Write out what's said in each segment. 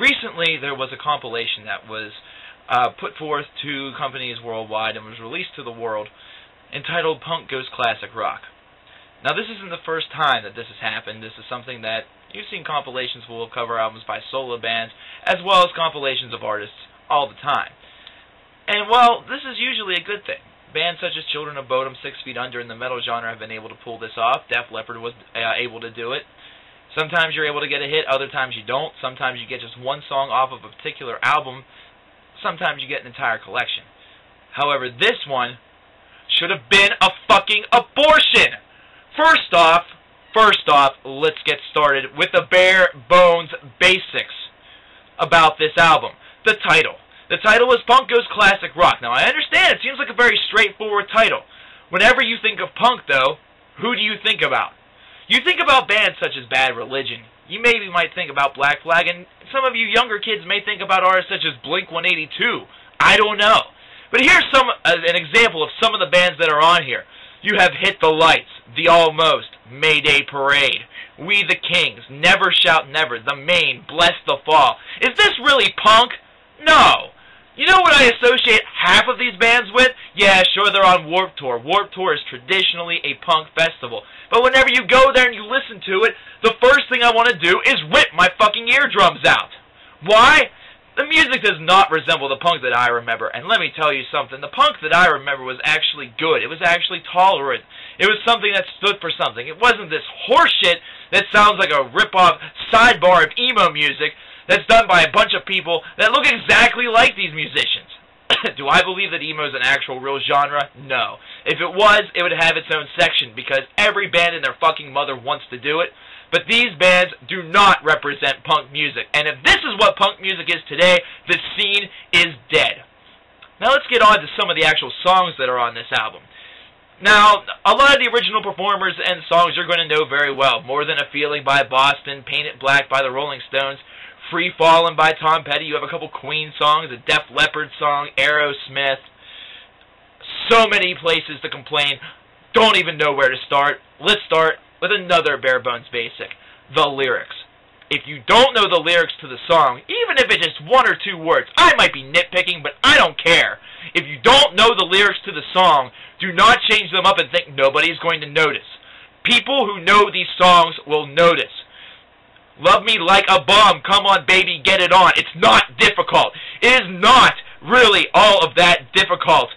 recently there was a compilation that was put forth to companies worldwide and was released to the world entitled Punk Goes Classic Rock. Now, this isn't the first time that this has happened. This is something that you've seen compilations full of cover albums by solo bands, as well as compilations of artists all the time. And, well, this is usually a good thing. Bands such as Children of Bodom, 6 Feet Under, and the metal genre have been able to pull this off. Def Leppard was able to do it. Sometimes you're able to get a hit, other times you don't. Sometimes you get just one song off of a particular album. Sometimes you get an entire collection. However, this one should have been a fucking abortion! First off, let's get started with the bare bones basics about this album. The title. The title is Punk Goes Classic Rock. Now, I understand it seems like a very straightforward title. Whenever you think of punk, though, who do you think about? You think about bands such as Bad Religion. You maybe might think about Black Flag, and some of you younger kids may think about artists such as Blink-182. I don't know. But here's an example of some of the bands that are on here. You have Hit the Lights, The Almost, Mayday Parade, We the Kings, Never Shout Never, The Maine, Bless the Fall. Is this really punk? No. You know what I associate half of these bands with? Yeah, sure, they're on Warped Tour. Warped Tour is traditionally a punk festival. But whenever you go there and you listen to it, the first thing I want to do is rip my fucking eardrums out. Why? The music does not resemble the punk that I remember, and let me tell you something, the punk that I remember was actually good. It was actually tolerant. It was something that stood for something. It wasn't this horseshit that sounds like a rip-off sidebar of emo music that's done by a bunch of people that look exactly like these musicians. Do I believe that emo is an actual real genre? No. If it was, it would have its own section, because every band and their fucking mother wants to do it. But these bands do not represent punk music. And if this is what punk music is today, the scene is dead. Now let's get on to some of the actual songs that are on this album. Now, a lot of the original performers and songs you're going to know very well. More Than a Feeling by Boston, Paint It Black by the Rolling Stones, Free Fallin' by Tom Petty. You have a couple Queen songs, a Def Leppard song, Aerosmith. So many places to complain. Don't even know where to start. Let's start with another bare bones basic, the lyrics. If you don't know the lyrics to the song, even if it's just one or two words, I might be nitpicking, but I don't care. If you don't know the lyrics to the song, do not change them up and think nobody's going to notice. People who know these songs will notice. Love Me Like a Bomb, come on baby, get it on. It's not difficult. It is not really all of that difficult.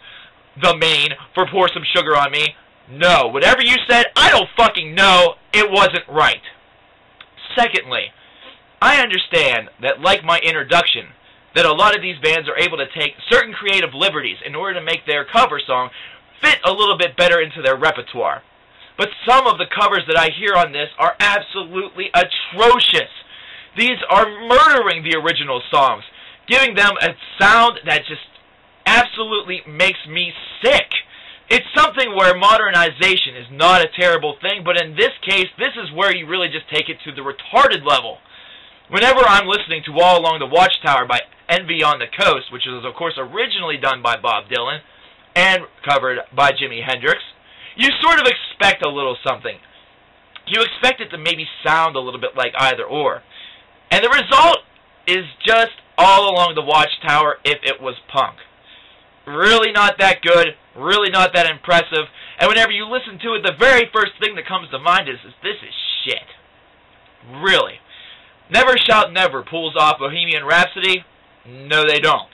The Maine, for Pour Some Sugar on Me. No, whatever you said, I don't fucking know. It wasn't right. Secondly, I understand that, like my introduction, that a lot of these bands are able to take certain creative liberties in order to make their cover song fit a little bit better into their repertoire. But some of the covers that I hear on this are absolutely atrocious. These are murdering the original songs, giving them a sound that just absolutely makes me sick. It's something where modernization is not a terrible thing, but in this case, this is where you really just take it to the retarded level. Whenever I'm listening to All Along the Watchtower by Envy on the Coast, which was, of course, originally done by Bob Dylan and covered by Jimi Hendrix, you sort of expect a little something. You expect it to maybe sound a little bit like either or. And the result is just All Along the Watchtower if it was punk. Really not that good, really not that impressive, and whenever you listen to it, the very first thing that comes to mind is this is shit. Really. Never Shout Never pulls off Bohemian Rhapsody? No, they don't.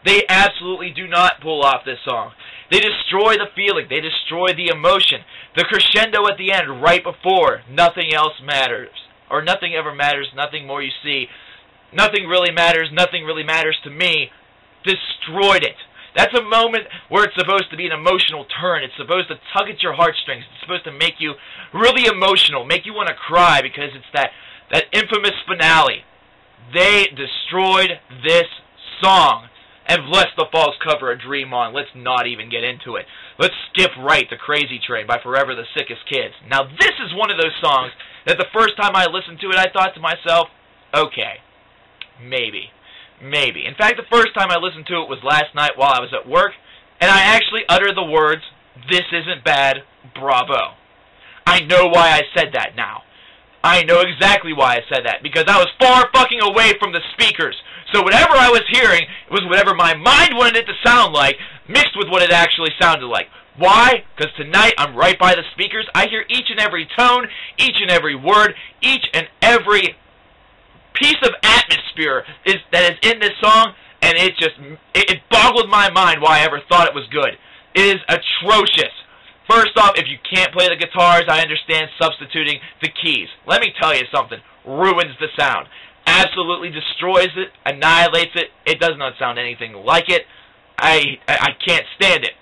They absolutely do not pull off this song. They destroy the feeling, they destroy the emotion. The crescendo at the end, right before, nothing else matters. Or nothing ever matters, nothing more you see. Nothing really matters to me. Destroyed it. That's a moment where it's supposed to be an emotional turn. It's supposed to tug at your heartstrings. It's supposed to make you really emotional, make you want to cry because it's that infamous finale. They destroyed this song. And Bless the Fall's cover of Dream On. Let's not even get into it. Let's skip right to Crazy Train by Forever the Sickest Kids. Now this is one of those songs that the first time I listened to it, I thought to myself, okay, maybe. In fact, the first time I listened to it was last night while I was at work, and I actually uttered the words, "This isn't bad, bravo." I know why I said that now. I know exactly why I said that, because I was far fucking away from the speakers. So whatever I was hearing was whatever my mind wanted it to sound like, mixed with what it actually sounded like. Why? Because tonight I'm right by the speakers. I hear each and every tone, each and every word, each and every piece of atmosphere that is in this song, and it boggled my mind why I ever thought it was good. It is atrocious. First off, if you can't play the guitars, I understand substituting the keys. Let me tell you something. Ruins the sound. Absolutely destroys it, annihilates it. It does not sound anything like it. I can't stand it.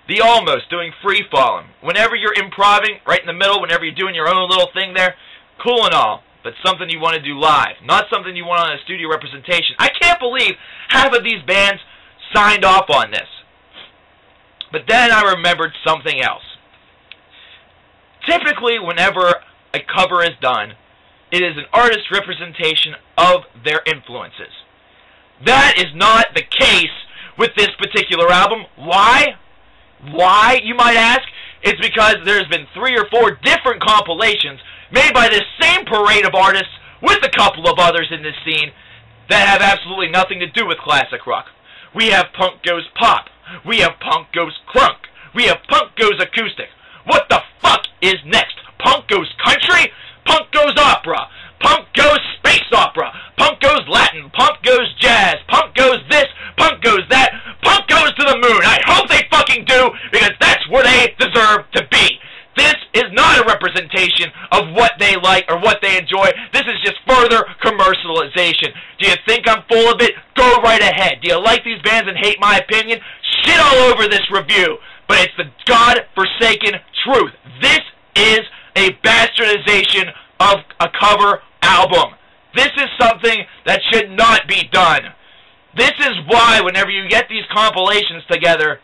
The almost, doing free falling. Whenever you're improvising, right in the middle, whenever you're doing your own little thing there, cool and all, but something you want to do live, not something you want on a studio representation. I can't believe half of these bands signed off on this. But then I remembered something else. Typically, whenever a cover is done, it is an artist's representation of their influences. That is not the case with this particular album. Why? Why, you might ask? It's because there's been 3 or 4 different compilations made by this same parade of artists with a couple of others in this scene that have absolutely nothing to do with classic rock. We have Punk Goes Pop. We have Punk Goes Crunk. We have Punk Goes Acoustic. What the fuck is next? Punk Goes Country? Punk Goes Opera. Punk Goes Space Opera. Punk Goes Latin. Punk Goes Jazz. Punk Goes this. Punk Goes that. Punk Goes to the moon. I hope they fucking do, because that's where they deserve to be. This is not a representation of what they like or what they enjoy. This is just further commercialization. Do you think I'm full of it? Go right ahead. Do you like these bands and hate my opinion? Shit all over this review. But it's the God-forsaken truth. This is a bastardization of a cover album. This is something that should not be done. This is why whenever you get these compilations together,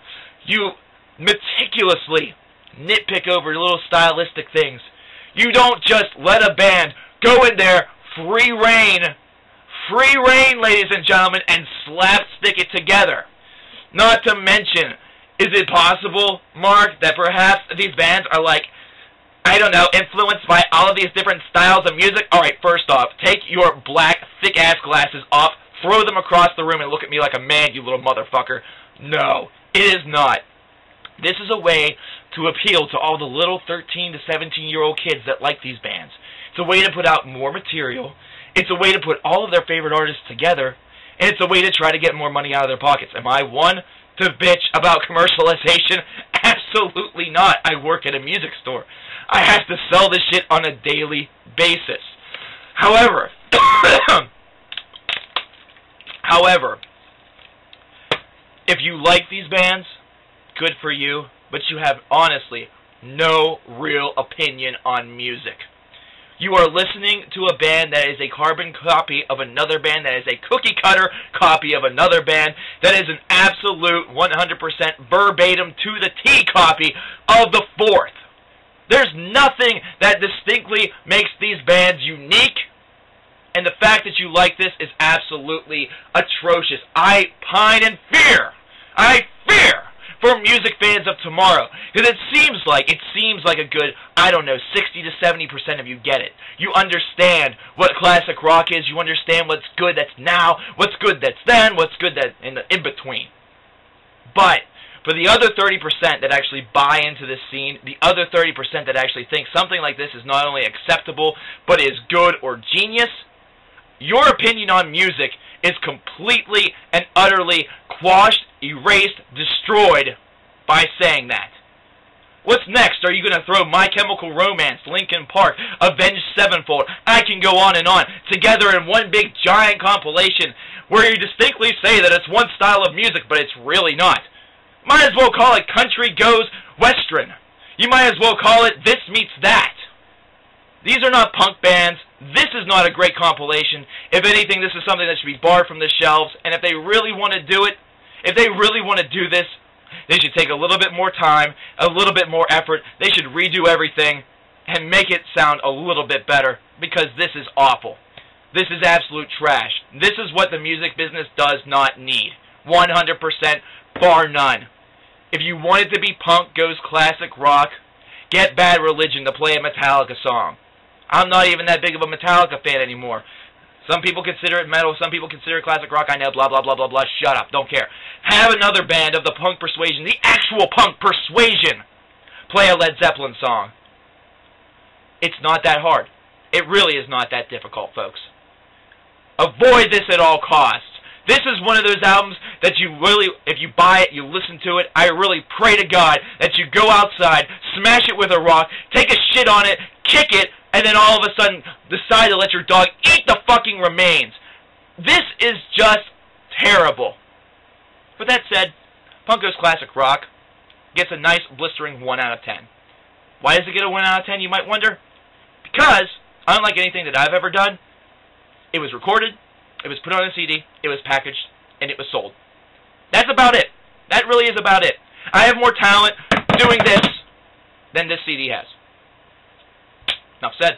you meticulously nitpick over little stylistic things. You don't just let a band go in there, free reign, ladies and gentlemen, and slapstick it together. Not to mention, is it possible, Mark, that perhaps these bands are like, I don't know, influenced by all of these different styles of music? Alright, first off, take your black, thick-ass glasses off, throw them across the room, and look at me like a man, you little motherfucker. No, it is not. This is a way to appeal to all the little 13 to 17-year-old kids that like these bands. It's a way to put out more material. It's a way to put all of their favorite artists together. And it's a way to try to get more money out of their pockets. Am I one to bitch about commercialization? Absolutely not. I work at a music store. I have to sell this shit on a daily basis. However, if you like these bands, good for you, but you have honestly no real opinion on music. You are listening to a band that is a carbon copy of another band, that is a cookie-cutter copy of another band, that is an absolute 100% verbatim to the T copy of the fourth. There's nothing that distinctly makes these bands unique, and the fact that you like this is absolutely atrocious. I pine and fear. I fear for music fans of tomorrow, because it seems like a good, I don't know, 60 to 70% of you get it. You understand what classic rock is. You understand what's good that's now, what's good that's then, what's good that in between. But for the other 30% that actually buy into this scene, the other 30% that actually think something like this is not only acceptable but is good or genius, your opinion on music is completely and utterly quashed, erased, destroyed by saying that. What's next? Are you going to throw My Chemical Romance, Linkin Park, Avenged Sevenfold? I can go on and on, together in one big giant compilation where you distinctly say that it's one style of music, but it's really not. Might as well call it Country Goes Western. You might as well call it This Meets That. These are not punk bands. This is not a great compilation. If anything, this is something that should be barred from the shelves. And if they really want to do it, if they really want to do this, they should take a little bit more time, a little bit more effort. They should redo everything and make it sound a little bit better, because this is awful. This is absolute trash. This is what the music business does not need. 100%, bar none. If you want it to be Punk Goes Classic Rock, get Bad Religion to play a Metallica song. I'm not even that big of a Metallica fan anymore. Some people consider it metal, some people consider it classic rock. I know, blah, blah, blah, blah, blah. Shut up, don't care. Have another band of the punk persuasion, the actual punk persuasion, play a Led Zeppelin song. It's not that hard. It really is not that difficult, folks. Avoid this at all costs. This is one of those albums that you really, if you buy it, you listen to it, I really pray to God that you go outside, smash it with a rock, take a shit on it, kick it, and then all of a sudden decide to let your dog eat the fucking remains. This is just terrible. With that said, Punk Goes Classic Rock gets a nice blistering 1 out of 10. Why does it get a 1 out of 10, you might wonder? Because, unlike anything that I've ever done, it was recorded, it was put on a CD, it was packaged, and it was sold. That's about it. That really is about it. I have more talent doing this than this CD has. Enough said.